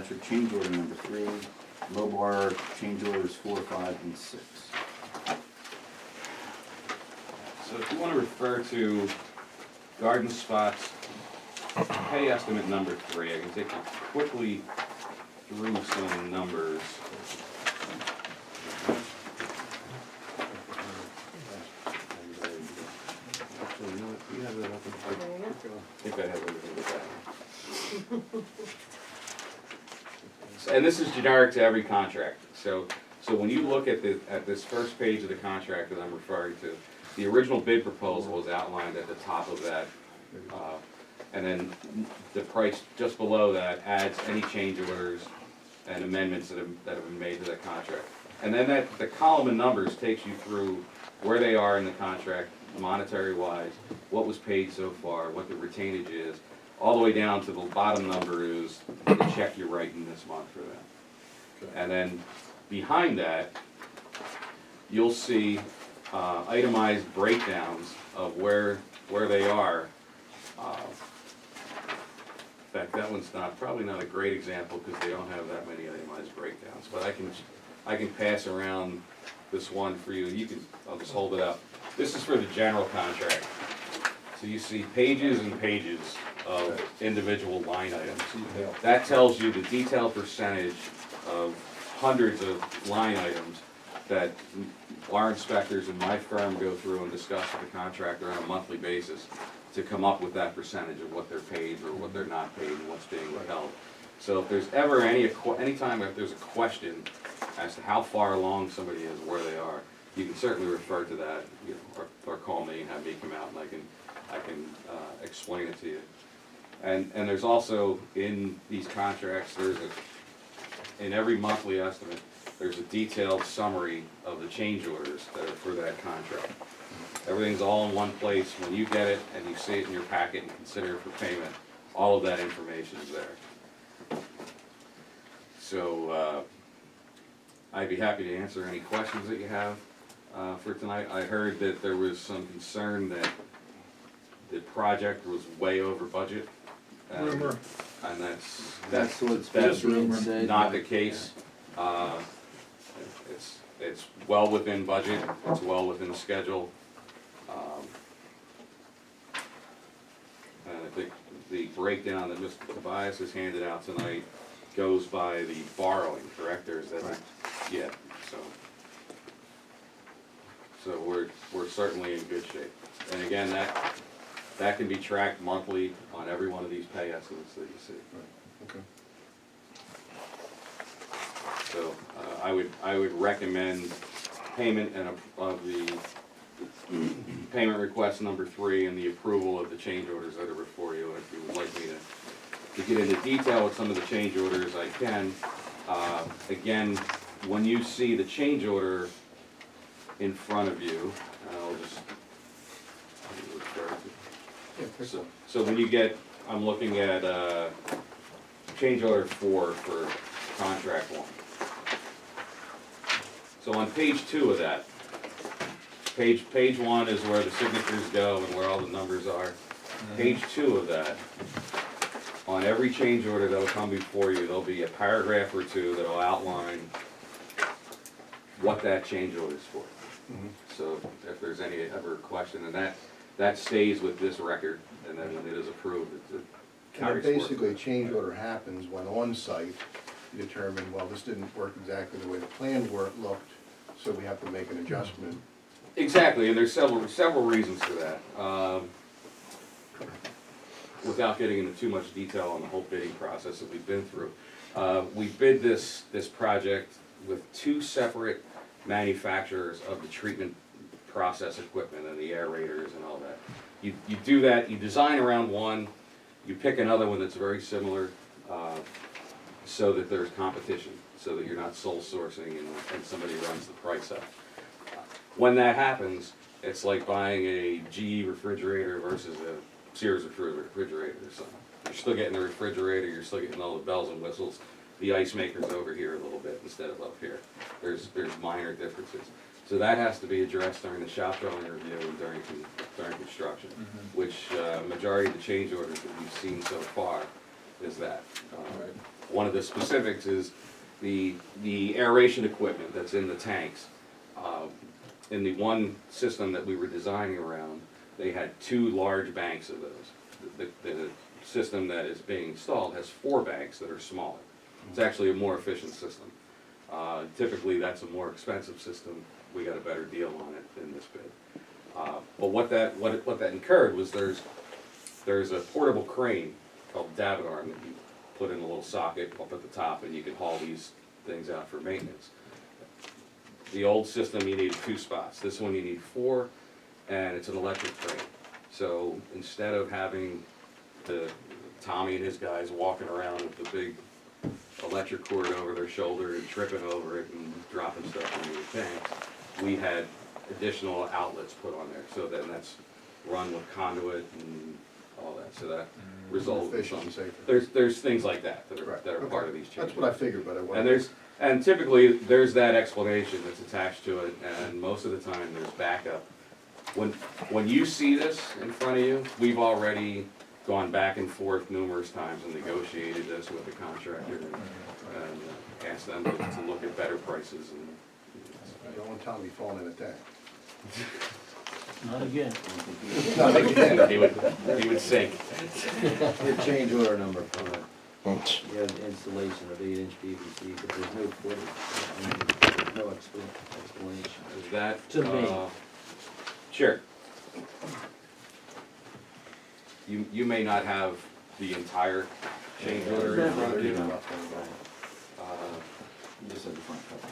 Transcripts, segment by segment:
That's your change order number 3. Low bar change orders 4, 5, and 6. So if you want to refer to garden spots, pay estimate number 3, I can take you quickly through some numbers. Actually, you know what, do you have that up? I think I have everything with that. And this is generic to every contract. So when you look at this first page of the contract that I'm referring to, the original bid proposal was outlined at the top of that. And then the price just below that adds any change orders and amendments that have been made to that contract. And then the column of numbers takes you through where they are in the contract, monetary-wise, what was paid so far, what the retainage is, all the way down to the bottom number is the check you're writing this month for them. Okay. And then behind that, you'll see itemized breakdowns of where they are. In fact, that one's probably not a great example because they don't have that many itemized breakdowns. But I can pass around this one for you. I'll just hold it up. This is for the general contract. So you see pages and pages of individual line items. That tells you the detailed percentage of hundreds of line items that our inspectors and my firm go through and discuss with the contractor on a monthly basis to come up with that percentage of what they're paid or what they're not paid and what's being withheld. So if there's ever anytime if there's a question as to how far along somebody is, where they are, you can certainly refer to that, or call me and have me come out and I can explain it to you. And there's also in these contracts, in every monthly estimate, there's a detailed summary of the change orders that are for that contract. Everything's all in one place. When you get it and you see it in your packet and consider it for payment, all of that information is there. So I'd be happy to answer any questions that you have for tonight. I heard that there was some concern that the project was way over budget. Rumor. And That's what's that's being said. not the case. It's well within budget, it's well within schedule. And I think the breakdown that Mr. Tobias has handed out tonight goes by the borrowing, correct? Or is that? Right. Yeah, so we're certainly in good shape. And again, that can be tracked monthly on every one of these pay estimates that you see. Right. Okay. So I would recommend payment of the payment request number 3 and the approval of the change orders that are before you. And if you would like me to get into detail with some of the change orders, I can. Again, when you see the change order in front of you, I'll just so when you get, I'm looking at change order 4 for contract 1. So on page 2 of that, page 1 is where the signatures go and where all the numbers are. Page 2 of that, on every change order that'll come before you, there'll be a paragraph or 2 that'll outline what that change order is for. So if there's any ever question, and that stays with this record, and then when it is approved, it carries forward. Basically, a change order happens when on site you determine, well, this didn't work exactly the way the plan looked, so we have to make an adjustment. Exactly, and there's several reasons for that. Without getting into too much detail on the whole bidding process that we've been through, we bid this project with 2 separate manufacturers of the treatment process equipment and the aerators and all that. You do that, you design around one, you pick another one that's very similar, so that there's competition, so that you're not sole sourcing and somebody runs the price up. When that happens, it's like buying a GE refrigerator versus a Sears refrigerator or something. You're still getting the refrigerator, you're still getting all the bells and whistles. The ice maker's over here a little bit instead of up here. There's minor differences. So that has to be addressed during the shop drawing review and during construction, which majority of the change orders that we've seen so far is that. one of the specifics is the aeration equipment that's in the tanks. In the one system that we were designing around, they had 2 large banks of those. The system that is being installed has 4 banks that are smaller. It's actually a more efficient system. Typically, that's a more expensive system. We got a better deal on it in this bid. But what that incurred was there's a portable crane called Davit arm that you put in a little socket up at the top, and you can haul these things out for maintenance. The old system, you needed 2 spots. This one you need 4, and it's an electric crane. So instead of having Tommy and his guys walking around with the big electric cord over their shoulder and tripping over it and dropping stuff into the tanks, we had additional outlets put on there. So then that's run with conduit and all that. So that results in Efficient and some. safer. There's things like that that are, Right, that are okay. part of these changes. That's what I figured, but I And wasn't. and typically, there's that explanation that's attached to it, and most of the time, there's backup. When you see this in front of you, we've already gone back and forth numerous times and negotiated this with the contractor and asked them to look at better prices and. I don't want Tommy falling in a tank. Not again. Not again. He would sink. Your change order number for it. You have installation of 8-inch PVC, but there's no footage. I mean, there's no explanation. Is that? To me. Sure. You may not have the entire change order in front of you. You just have the front cover.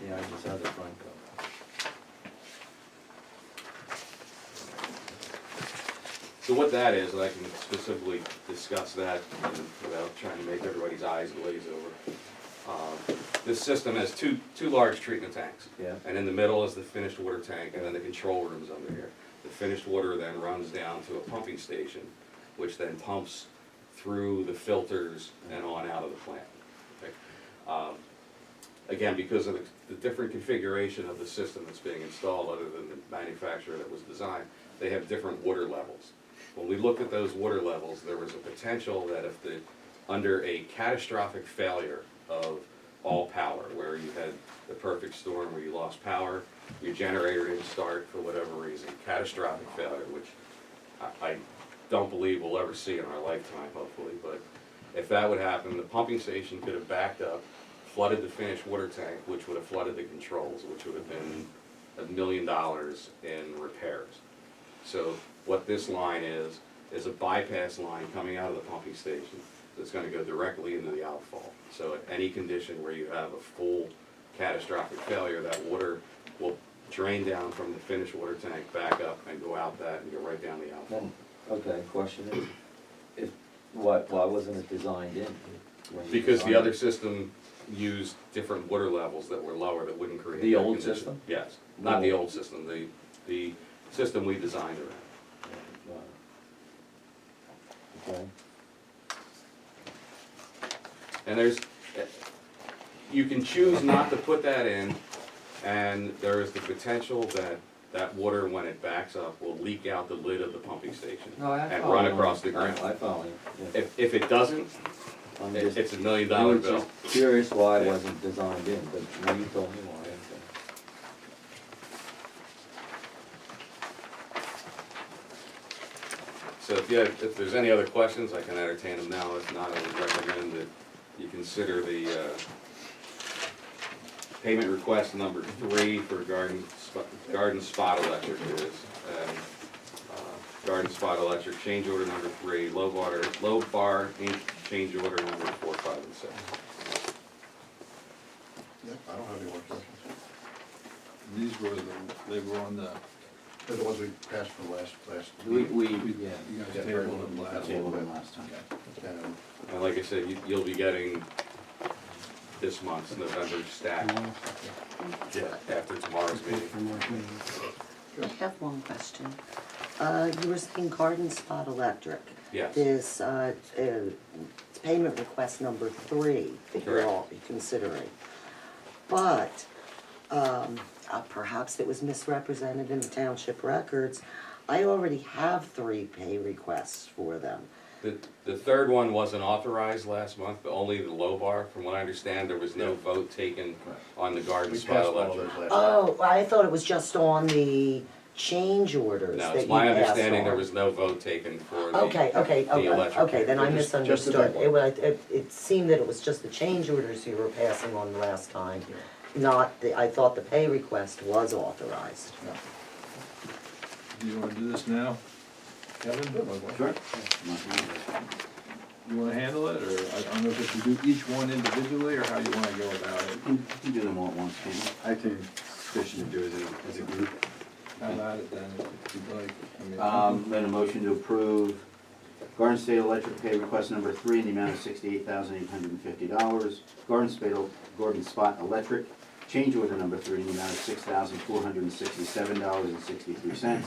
Yeah, I just have the front cover. So what that is, and I can specifically discuss that without trying to make everybody's eyes glaze over. This system has two large treatment tanks. Yeah. And in the middle is the finished water tank, and then the control room's under here. The finished water then runs down to a pumping station, which then pumps through the filters and on out of the plant. Okay? Again, because of the different configuration of the system that's being installed, other than the manufacturer that was designed, they have different water levels. When we looked at those water levels, there was a potential that if under a catastrophic failure of all power, where you had the perfect storm where you lost power, your generator didn't start for whatever reason, catastrophic failure, which I don't believe we'll ever see in our lifetime, hopefully, but if that would happen, the pumping station could have backed up, flooded the finished water tank, which would have flooded the controls, which would have been $1 million in repairs. So what this line is a bypass line coming out of the pumping station that's gonna go directly into the outfall. So at any condition where you have a full catastrophic failure, that water will drain down from the finished water tank, back up and go out that and go right down the outfall. Okay, question is, why wasn't it designed in? when you Because the designed other it? system used different water levels that were lower, that wouldn't create. The that old condition. system? Yes, not the old system, the system we designed around. Okay, And you can choose not to put that in, and there is the potential that water, when it backs up, will leak out the lid of the pumping station no, I and follow run you. across the ground. I follow you, yeah. If it doesn't, I'm it's just, $1 million I was bill. just curious why it Yeah. wasn't designed in, but now you told me why, okay. So if there's any other questions, I can entertain them now. If not, I would recommend that you consider the payment request number 3 for Garden Spot Electric it is. And, Garden Spot Electric, change order number 3, low bar Inc., change order number 4, 5, and 6. Yep, I don't have any more questions. These were they were on the, They're the ones we passed for last We, meeting. yeah, you guys Yeah, tabled them last. Tabled them last time. And And like I said, you'll be getting this month's November stack after tomorrow's meeting. I have one question. You were saying Garden Spot Electric. Yes. This, it's payment request number 3 that you're Correct. all considering. But, perhaps it was misrepresented in the township records. I already have 3 pay requests for them. The third one wasn't authorized last month, but only the low bar. From what I understand, there was no vote taken on the garden We spot passed all electric. those last time. Oh, I thought it was just on the change orders No, that it's you my passed understanding there on. was no vote taken for the. Okay, the electric. okay, then I Just the big misunderstood. one. It seemed that it was just the change orders you were passing on the last time, not the, I thought the pay request was authorized. No. Do you wanna do this now? Kevin? Sure. You wanna handle it, or I don't know if we should do each one individually, or how you wanna go about it? You can do them all at once, can you? I think it's sufficient to do as a group. How about it then, if you'd like? Then a motion to approve Garden State Electric pay request number 3 in the amount of $68,850. Garden Spot Electric change order number 3 in the amount of $6,467.63.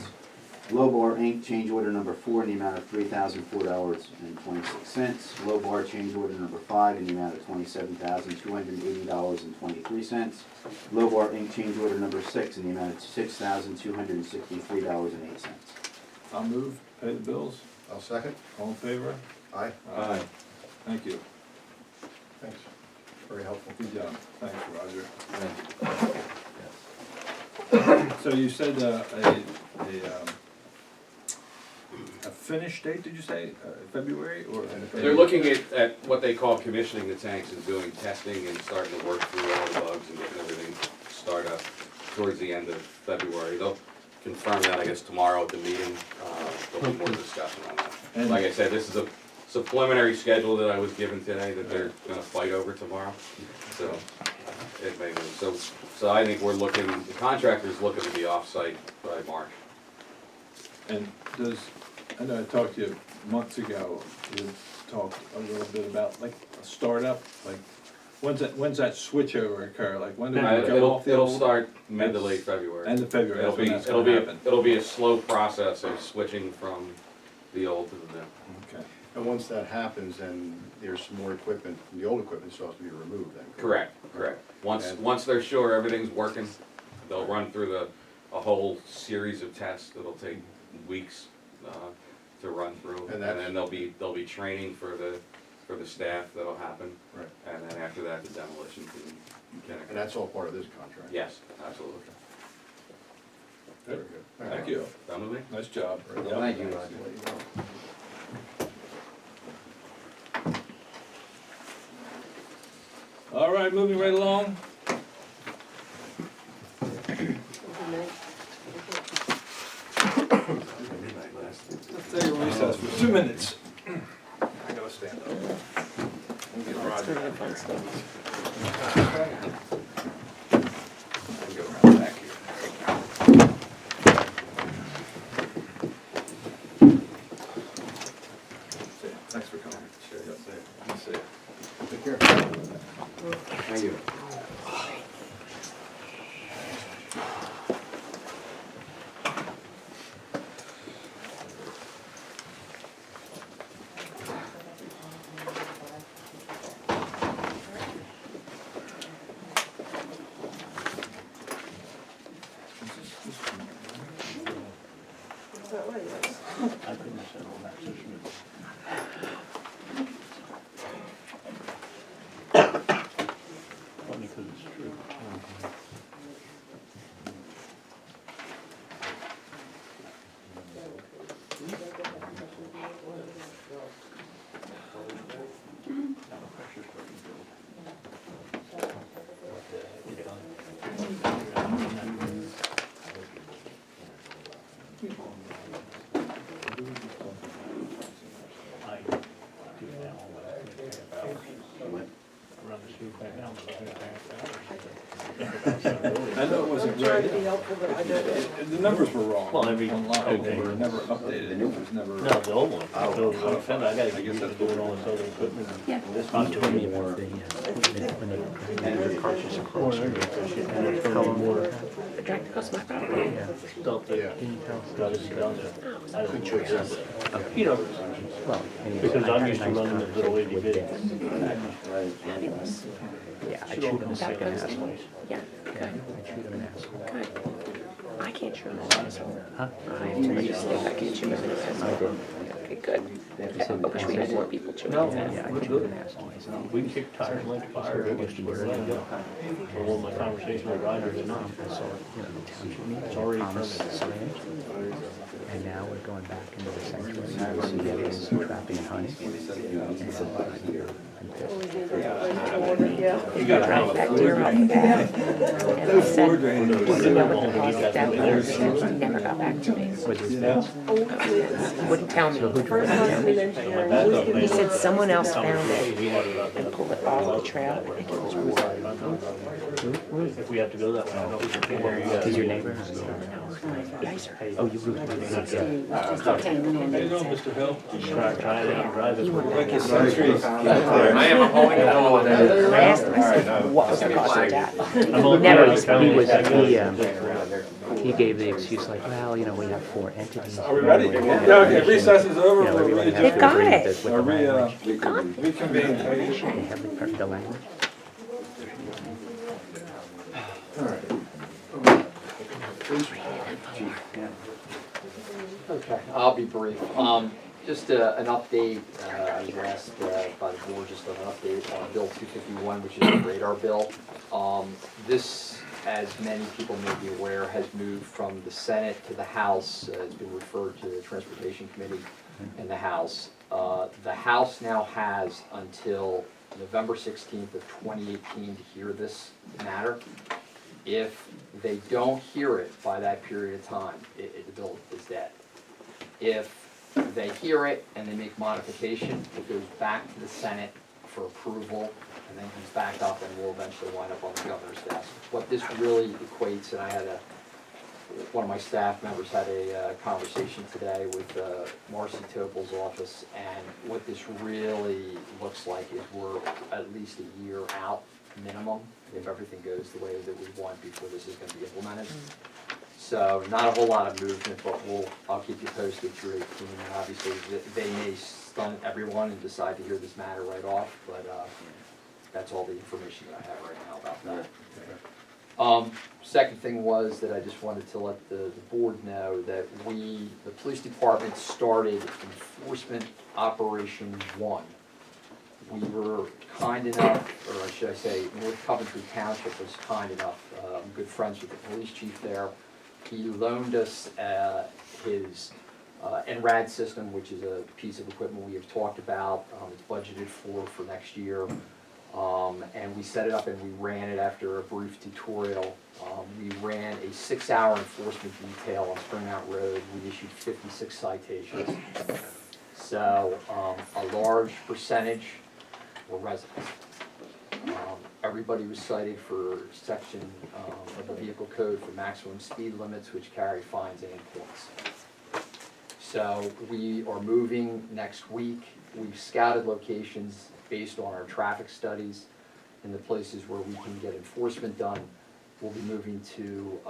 Low Bar Inc. change order number 4 in the amount of $3,004.26. Low Bar change order number 5 in the amount of $27,280.23. Low Bar Inc. change order number 6 in the amount of $6,263.08. I'll move, pay the bills, I'll second. all in favor? Aye. Aye. Thank you, Thanks. Very helpful. good job, thanks, Roger. So you said a finish date, did you say, February, or? They're looking at what they call commissioning the tanks and doing testing and starting to work through all the bugs and getting everything started up towards the end of February. They'll confirm that, I guess, tomorrow at the meeting. There'll be more discussion on that. And- Like I said, this is a preliminary schedule that I was given today that they're gonna fight over tomorrow. So, it may move. So I think the contractor's looking to be off-site by March. And I know I talked to you months ago, you talked a little bit about like a startup, like, when's that switchover occur, like when do we go off the It'll old? start mid to late February. End of February, It'll that's when be, that's it'll gonna be, happen. it'll be a slow process of switching from the old to the new. Okay, And once that happens, then there's some more equipment, the old equipment still has to be removed then. Correct. Once they're sure everything's working, they'll run through a whole series of tests that'll take weeks, to run through. And And that's- then there'll be training for the staff that'll happen. Right. And then after that, the demolition can. And that's all part of this contract? Yes, absolutely. Very good, good. thank you, Done with me? nice job. Very Yep. well. Thank you, Roger. I'll let you know. All right, moving right along. Let's take a recess for 2 minutes. I gotta stand up. We'll get Roger. I'll go around back here. Thanks for coming. Sure. Yep. See ya. Take care. Thank you. I couldn't settle that issue. Funny 'cause it's true. I do now, around the street right now, I know it wasn't right. The numbers were wrong. Well, every- Online, they okay. were never updated, it was never. No, the old one. Oh, The old one. codified. I gotta I get guess used to that's doing what all this other equipment. Yeah. This one took me more. Drag across my property. Stuff that Yeah. gotta be done there. I don't know. You know, because I'm used to running the little itty bitty. Fabulous. Yeah, I That chewed him goes like an to- asshole. Yeah, good, I chewed him an asshole. good. I can't chew an asshole. Huh? I have too much sleep, I can't chew an asshole. I did. Okay, good. I wish we had more people to No, it. we're good. We kicked tires like fire, and we're ready to go. So when my conversation with Roger, it's already permitted. And now we're going back into the sanctuary, so there is trapping honey. You got Right back to your own back. And I said, "Well, you know what the cost of that was?" He never got back to me. He wouldn't tell me. He said someone else found it and pulled it off the trail. I think it was Ruth. If we have to go that way, I know we can hear you guys. Is your neighbor? Nicer. Oh, you root. How you doing, Mr. Hill? Try it out, drive it. I am hauling it all I asked him, I said, what was the cost of that? I'm Never He gave the excuse like, well, you know, we have 4 entities. Are we ready? Yeah, okay, recess is over. You know, We're everybody ready has They've to got agree it. with Are the we, language. reconvene? They have the language. Okay, I'll be brief. Just an update, I was asked by the board just an update on Bill 251, which is the radar bill. This, as many people may be aware, has moved from the Senate to the House. It's been referred to the Transportation Committee in the House. The House now has until November 16th of 2018 to hear this matter. If they don't hear it by that period of time, the bill is dead. If they hear it and they make modification, it goes back to the Senate for approval and then comes back up and will eventually wind up on the governor's desk. What this really equates, and I had one of my staff members had a conversation today with Marcy Topol's office, and what this really looks like is we're at least a year out minimum if everything goes the way that we want before this is going to be implemented. So not a whole lot of movement, but I'll keep you posted through 18, and obviously they may stun everyone and decide to hear this matter right off, but that's all the information that I have right now about that. Second thing was that I just wanted to let the board know that the police department started Enforcement Operation 1. We were kind enough, or should I say, North Coventry Township was kind enough, I'm good friends with the police chief there. He loaned us his NRAD system, which is a piece of equipment we have talked about. It's budgeted for next year. And we set it up and we ran it after a brief tutorial. We ran a 6-hour enforcement detail on Spring Mount Road. We issued 56 citations. So a large percentage were residents. Everybody was cited for section of the vehicle code for maximum speed limits, which carry fines and points. So we are moving next week. We've scouted locations based on our traffic studies in the places where we can get enforcement done. We'll be moving to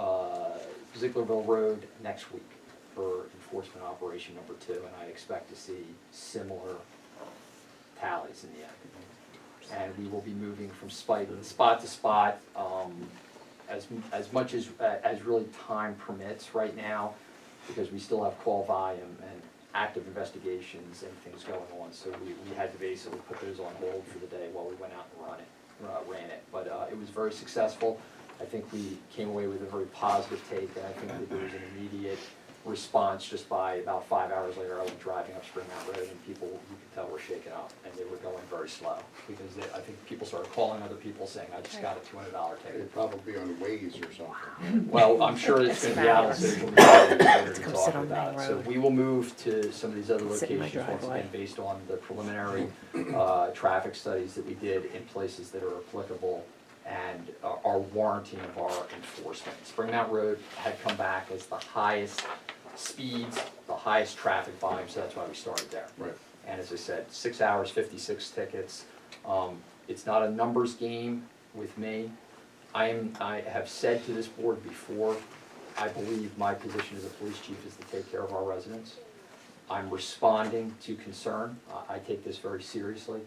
Zieglerville Road next week for enforcement operation number 2, and I expect to see similar tallies in the end. And we will be moving from spot to spot as much as really time permits right now, because we still have call volume and active investigations and things going on. So we had to basically put those on hold for the day while we went out and ran it. But it was very successful. I think we came away with a very positive take, and I think that there was an immediate response just by about 5 hours later. I was driving up Spring Mount Road, and people, you could tell, were shaken up, and they were going very slow, because I think people started calling other people saying, I just got a $200 ticket. It'd probably on Waze or something. Well, I'm sure it's going to be out on social media Let's go to sit talk on Main about. So Road. we will move to some of these other Sit in my locations, once driveway. again, based on the preliminary traffic studies that we did in places that are applicable and are warranting of our enforcement. Spring Mount Road had come back as the highest speeds, the highest traffic volume, so that's why we started there. Right. And as I said, 6 hours, 56 tickets. It's not a numbers game with me. I have said to this board before, I believe my position as a police chief is to take care of our residents. I'm responding to concern. I take this very seriously.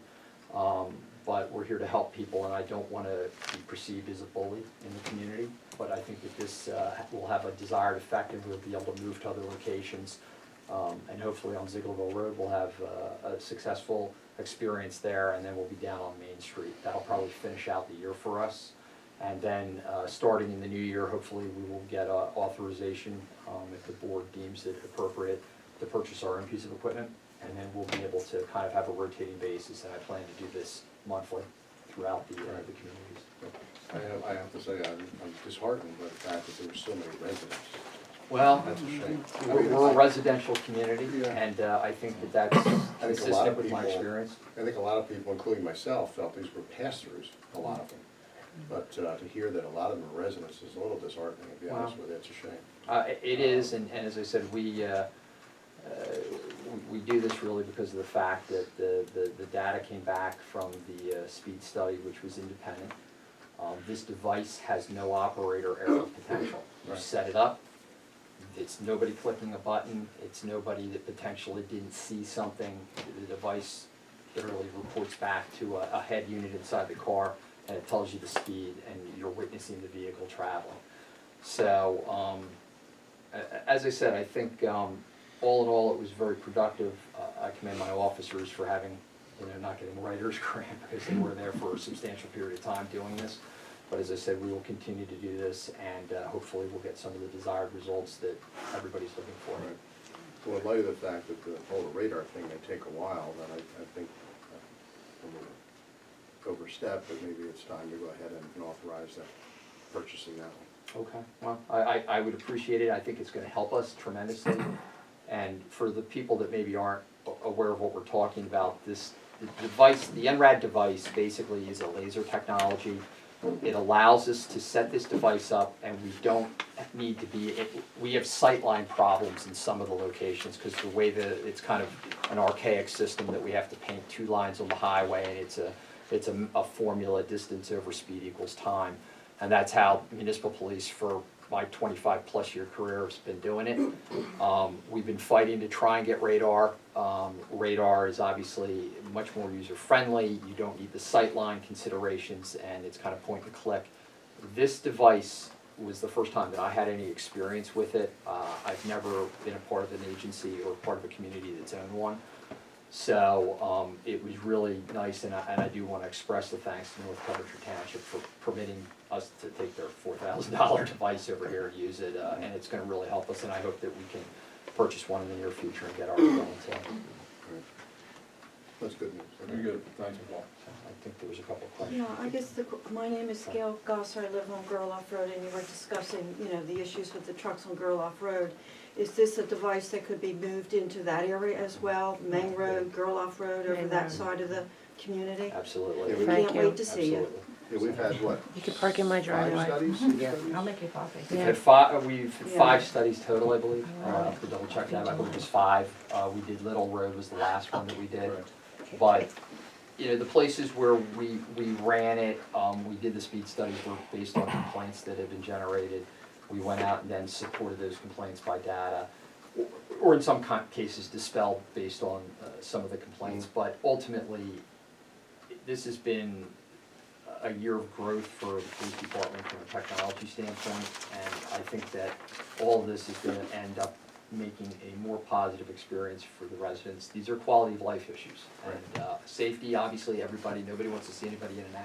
But we're here to help people, and I don't want to be perceived as a bully in the community. But I think that this will have a desired effect, and we'll be able to move to other locations And hopefully on Zieglerville Road, we'll have a successful experience there, and then we'll be down on Main Street. That'll probably finish out the year for us. And then, starting in the new year, hopefully we will get authorization, if the board deems it appropriate, to purchase our own piece of equipment. And then we'll be able to kind of have a rotating basis, and I plan to do this monthly throughout the communities. I have to say, I'm disheartened by the fact that there were so many residents. Well, That's a shame. we're a residential community, Yeah. and I think that that's a lot consistent of with my people- experience. I think a lot of people, including myself, felt these were pass-throughs, a lot of them. But to hear that a lot of them are residents is a little disheartening, to be honest Wow. with you, it's a shame. It is, and as I said, we do this really because of the fact that the data came back from the speed study, which was independent. This device has no operator error potential. You Right. set it up, it's nobody clicking a button, it's nobody that potentially didn't see something. The device literally reports back to a head unit inside the car, and it tells you the speed, and you're witnessing the vehicle traveling. So, as I said, I think, all in all, it was very productive. I commend my officers for having, not getting writer's cramp, because they were there for a substantial period of time doing this. But as I said, we will continue to do this, and hopefully we'll get some of the desired results that everybody's looking for. Right. So in light of the fact that the whole radar thing may take a while, then I think we'll overstep, but maybe it's time to go ahead and authorize that, purchasing that one. Okay, well, I would appreciate it. I think it's gonna help us tremendously. And for the people that maybe aren't aware of what we're talking about, the device, the NRAD device basically is a laser technology. It allows us to set this device up, and we don't need to be, we have sightline problems in some of the locations, because the way that it's kind of an archaic system that we have to paint 2 lines on the highway, and it's a formula, distance over speed equals time. And that's how municipal police for my 25-plus year career has been doing it. We've been fighting to try and get radar. Radar is obviously much more user-friendly. You don't need the sightline considerations, and it's kind of point and click. This device was the first time that I had any experience with it. I've never been a part of an agency or part of a community that's owned one. So it was really nice, and I do want to express the thanks to North Coventry Township for permitting us to take their $4,000 device over here and use it, and it's going to really help us, and I hope that we can purchase one in the near future and get our going. So That's good news. Very good, thank you, Paul. I think there was a couple of questions. Yeah, I guess my name is Gail Gosser, I live on Gerloff Road, and you were discussing, the issues with the trucks on Gerloff Road. Is this a device that could be moved into that area as well, Main Road, Gerloff Road, over Main that Road. side of the community? Absolutely. Yeah, Thank Can't you. wait to see you. Absolutely. Yeah, we've had, what, You could park in my 5 driveway. studies? Yeah. I'll make you a coffee. We've Yeah. had 5, we've had Yeah. 5 studies total, I believe. I have to double check that, I believe it was 5. We did Little Road was the last one that we did. But, the places where we ran it, we did the speed studies were based on complaints that had been generated. We went out and then supported those complaints by data, or in some cases dispelled based on some of the complaints. But ultimately, this has been a year of growth for the police department from a technology standpoint, and I think that all of this is gonna end up making a more positive experience for the residents. These are quality of life issues. And safety, obviously, nobody wants to see anybody in and out.